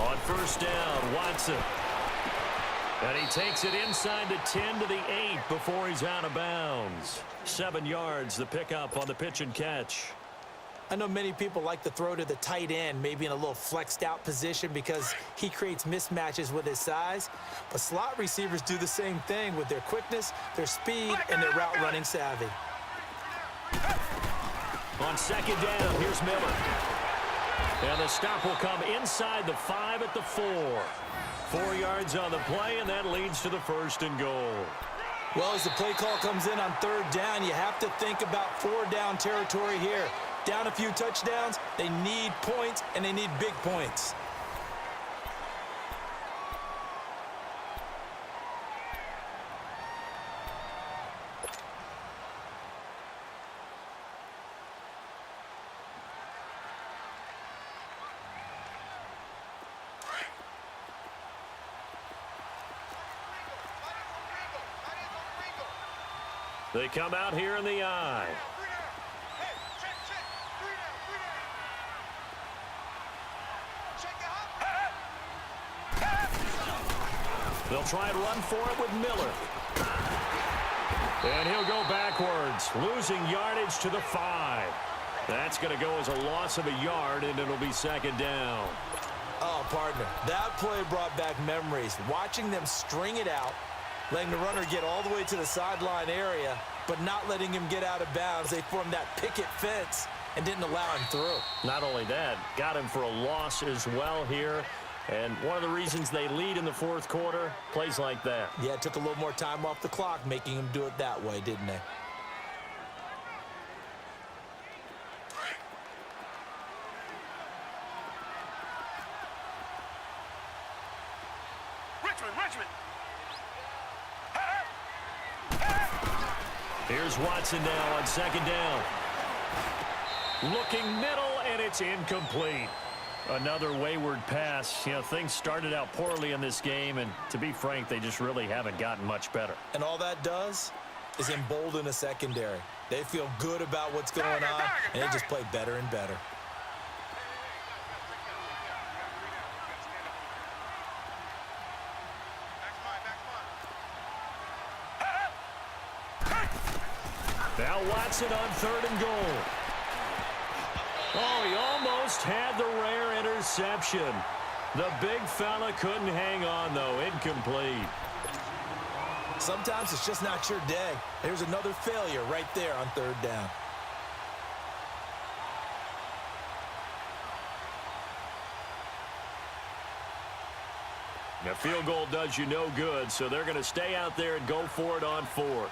On first down, Watson. And he takes it inside the 10 to the 8 before he's out of bounds. 7 yards, the pickup on the pitch and catch. I know many people like to throw to the tight end, maybe in a little flexed out position because he creates mismatches with his size. But slot receivers do the same thing with their quickness, their speed, and their route running savvy. On second down, here's Miller. And the stop will come inside the 5 at the 4. 4 yards on the play, and that leads to the 1st and goal. Well, as the play call comes in on 3rd down, you have to think about 4-down territory here. Down a few touchdowns, they need points, and they need big points. They come out here in the eye. They'll try and run for it with Miller. And he'll go backwards, losing yardage to the 5. That's going to go as a loss of a yard, and it'll be 2nd down. Oh, partner, that play brought back memories. Watching them string it out, letting the runner get all the way to the sideline area, but not letting him get out of bounds. They formed that picket fence and didn't allow him through. Not only that, got him for a loss as well here. And one of the reasons they lead in the 4th quarter, plays like that. Yeah, it took a little more time off the clock, making him do it that way, didn't they? Richmond. Here's Watson now on 2nd down. Looking middle, and it's incomplete. Another wayward pass. You know, things started out poorly in this game, and to be frank, they just really haven't gotten much better. And all that does is embolden a secondary. They feel good about what's going on, and they just play better and better. Now Watson on 3rd and goal. Oh, he almost had the rare interception. The big fella couldn't hang on, though. Incomplete. Sometimes it's just not your day. There's another failure right there on 3rd down. The field goal does you no good, so they're going to stay out there and go for it on 4th.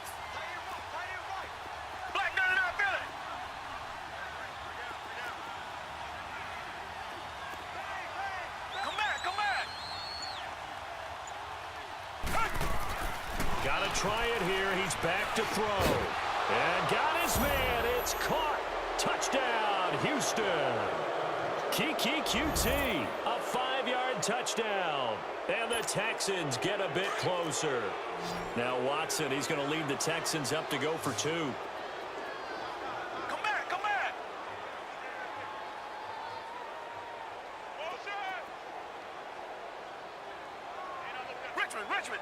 Try it here. He's back to throw. And got his man. It's caught. Touchdown, Houston. Kiki QT. A 5-yard touchdown. And the Texans get a bit closer. Now Watson, he's going to lead the Texans up to go for 2. Come back. Richmond.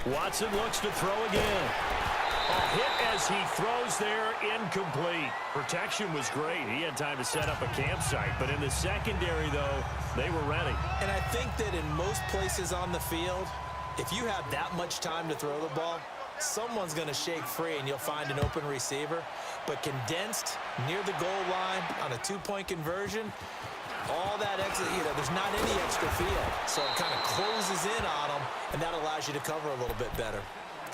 Watson looks to throw again. A hit as he throws there, incomplete. Protection was great. He had time to set up a campsite, but in the secondary, though, they were ready. And I think that in most places on the field, if you have that much time to throw the ball, someone's going to shake free and you'll find an open receiver. But condensed near the goal line on a 2-point conversion, all that extra, there's not any extra field. So it kind of closes in on them, and that allows you to cover a little bit better.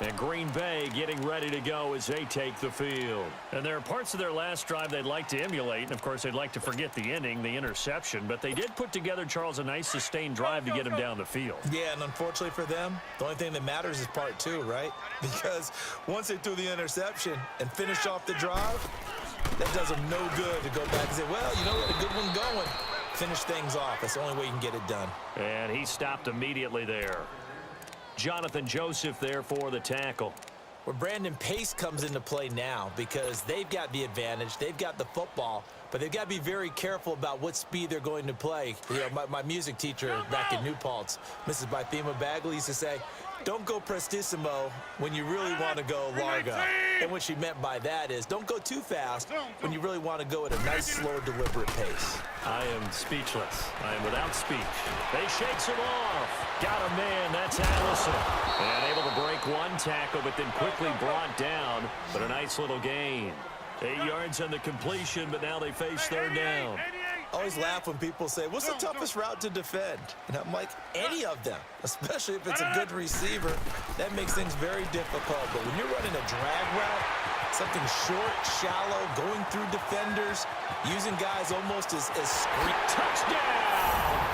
And Green Bay getting ready to go as they take the field. And there are parts of their last drive they'd like to emulate. And, of course, they'd like to forget the inning, the interception. But they did put together, Charles, a nice sustained drive to get him down the field. Yeah, and unfortunately for them, the only thing that matters is part 2, right? Because once they threw the interception and finished off the drive, that does them no good to go back and say, well, you know what, a good one going. Finish things off. That's the only way you can get it done. And he stopped immediately there. Jonathan Joseph there for the tackle. where Brandon Pace comes into play now because they've got the advantage. They've got the football, but they've got to be very careful about what speed they're going to play. You know, my music teacher back in New Paltz, Mrs. Bythema Bagley, used to say, don't go prestissimo when you really want to go largo. And what she meant by that is don't go too fast when you really want to go at a nice, slow, deliberate pace. I am speechless. I am without speech. They shakes him off. Got a man. That's Allison. And able to break one tackle, but then quickly brought down. But a nice little gain. 8 yards on the completion, but now they face third down. I always laugh when people say, what's the toughest route to defend? And I'm like, any of them, especially if it's a good receiver. That makes things very difficult. But when you're running a drag route, something short, shallow, going through defenders, using guys almost as screen. Touchdown,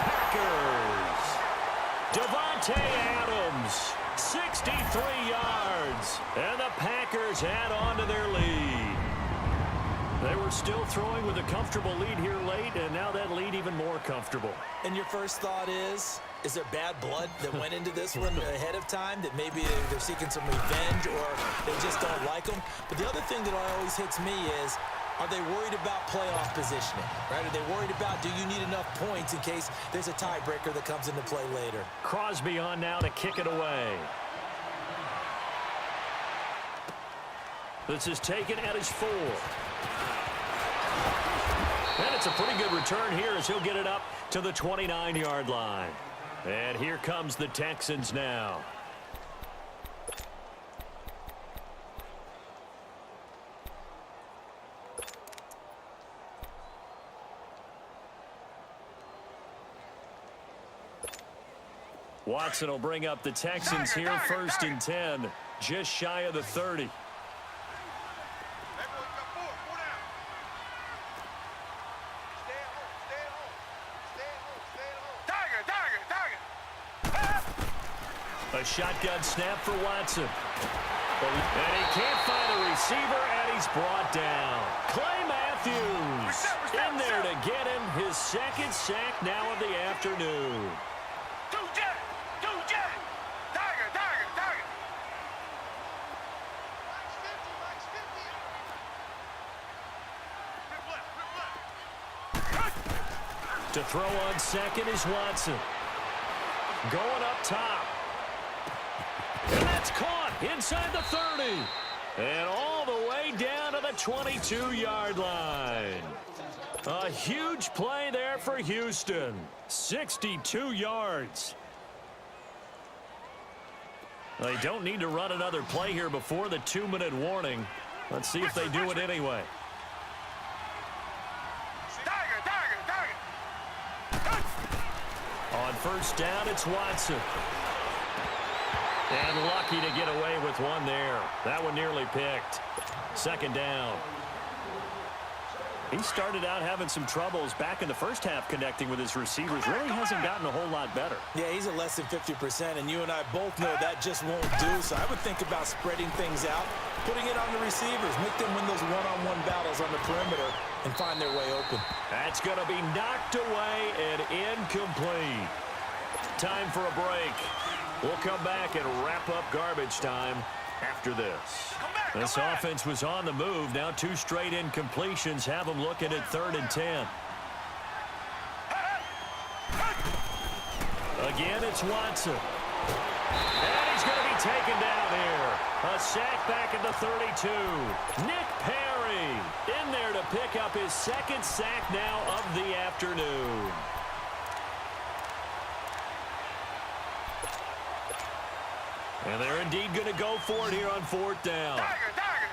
Packers! Devontae Adams, 63 yards. And the Packers add on to their lead. They were still throwing with a comfortable lead here late, and now that lead even more comfortable. And your first thought is there bad blood that went into this one ahead of time, that maybe they're seeking some revenge or they just don't like them? But the other thing that always hits me is, are they worried about playoff positioning, right? Are they worried about, do you need enough points in case there's a tiebreaker that comes into play later? Crosby on now to kick it away. This is taken at his 4. And it's a pretty good return here as he'll get it up to the 29-yard line. And here comes the Texans now. Watson will bring up the Texans here, 1st and 10, just shy of the 30. A shotgun snap for Watson. And he can't find a receiver, and he's brought down. Clay Matthews in there to get him his 2nd sack now of the afternoon. To throw on 2nd is Watson. Going up top. And that's caught inside the 30. And all the way down to the 22-yard line. A huge play there for Houston. 62 yards. They don't need to run another play here before the 2-minute warning. Let's see if they do it anyway. On 1st down, it's Watson. And lucky to get away with one there. That one nearly picked. 2nd down. He started out having some troubles back in the first half connecting with his receivers. Really hasn't gotten a whole lot better. Yeah, he's at less than 50%, and you and I both know that just won't do. So I would think about spreading things out, putting it on the receivers, make them win those one-on-one battles on the perimeter and find their way open. That's going to be knocked away and incomplete. Time for a break. We'll come back and wrap up garbage time after this. This offense was on the move. Now 2 straight incompletions have them looking at 3rd and 10. Again, it's Watson. And he's going to be taken down here. A sack back at the 32. Nick Perry in there to pick up his 2nd sack now of the afternoon. And they're indeed going to go for it here on 4th down.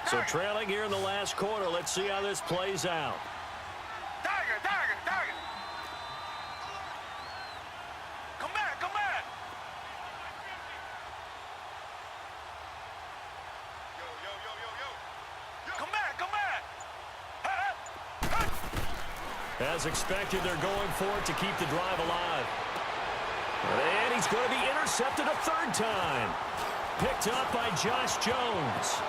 So trailing here in the last quarter. Let's see how this plays out. Come back, come back. Come back, come back. As expected, they're going for it to keep the drive alive. And he's going to be intercepted a 3rd time. Picked up by Josh Jones.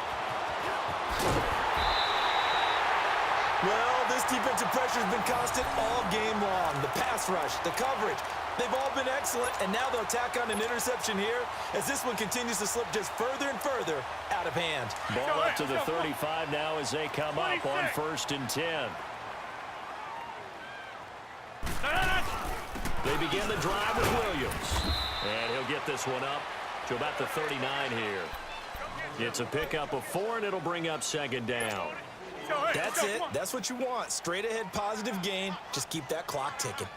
Well, this defensive pressure has been constant all game long. The pass rush, the coverage. They've all been excellent, and now they'll tack on an interception here as this one continues to slip just further and further out of hand. Ball up to the 35 now as they come up on 1st and 10. They begin the drive with Williams. And he'll get this one up to about the 39 here. It's a pickup of 4, and it'll bring up 2nd down. That's it. That's what you want. Straight ahead positive gain. Just keep that clock ticking.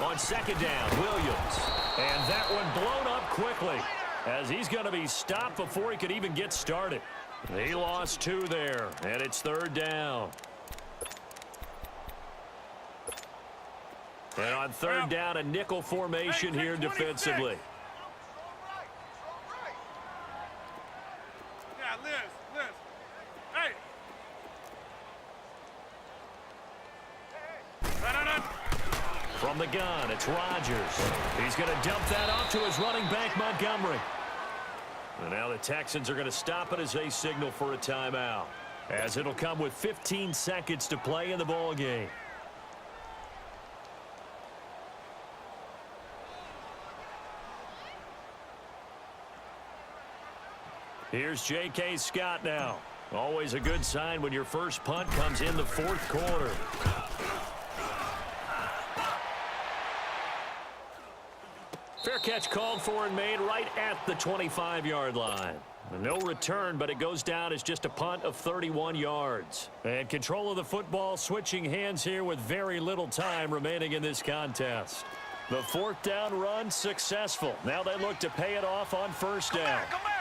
On 2nd down, Williams. And that one blown up quickly as he's going to be stopped before he could even get started. He lost 2 there, and it's 3rd down. And on 3rd down, a nickel formation here defensively. Yeah, Liz. Hey. From the gun, it's Rodgers. He's going to dump that off to his running back, Montgomery. And now the Texans are going to stop it as they signal for a timeout, as it'll come with 15 seconds to play in the ball game. Here's J.K. Scott now. Always a good sign when your first punt comes in the 4th quarter. Fair catch called for and made right at the 25-yard line. No return, but it goes down as just a punt of 31 yards. And control of the football switching hands here with very little time remaining in this contest. The 4th down run successful. Now they look to pay it off on 1st down. Come back.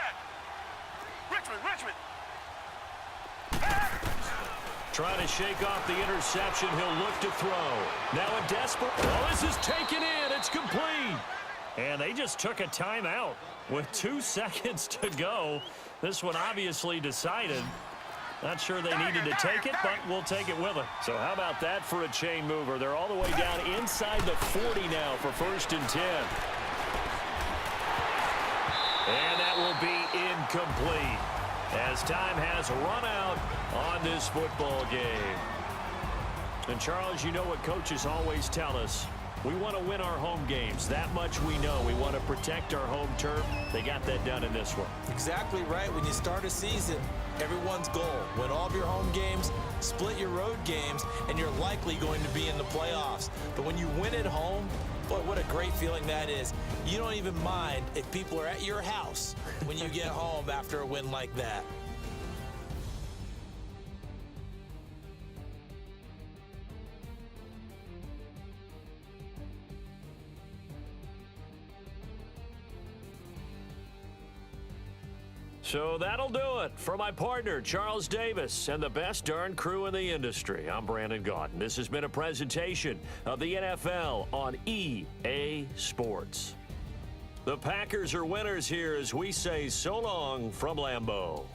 Richmond. Trying to shake off the interception. He'll look to throw. Now a desperate. Oh, this is taken in. It's complete. And they just took a timeout with 2 seconds to go. This one obviously decided. Not sure they needed to take it, but we'll take it with them. So how about that for a chain mover? They're all the way down inside the 40 now for 1st and 10. And that will be incomplete as time has run out on this football game. And Charles, you know what coaches always tell us. We want to win our home games. That much we know. We want to protect our home turf. They got that done in this one. Exactly right. When you start a season, everyone's goal: win all of your home games, split your road games, and you're likely going to be in the playoffs. But when you win at home, boy, what a great feeling that is. You don't even mind if people are at your house when you get home after a win like that. So that'll do it for my partner, Charles Davis, and the best darn crew in the industry. I'm Brandon Gaudin. This has been a presentation of the NFL on EA Sports. The Packers are winners here as we say so long from Lambeau.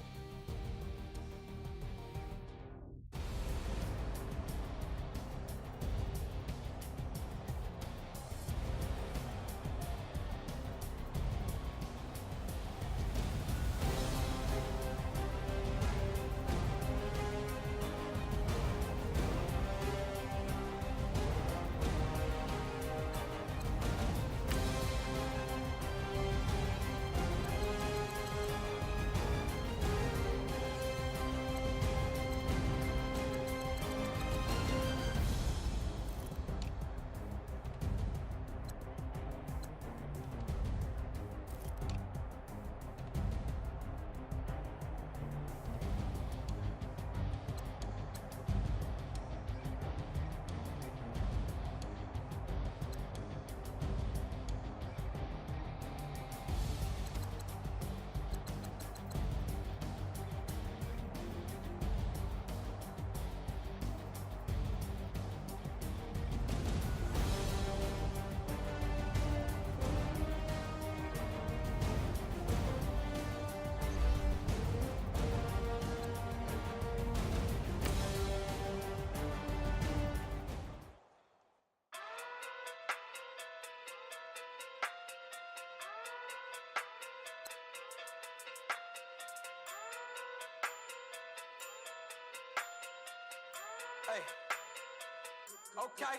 Hey. Okay.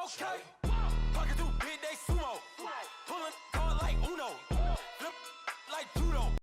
Okay. Pocket through big, they sumo. Pulling card like Uno. Flip like judo.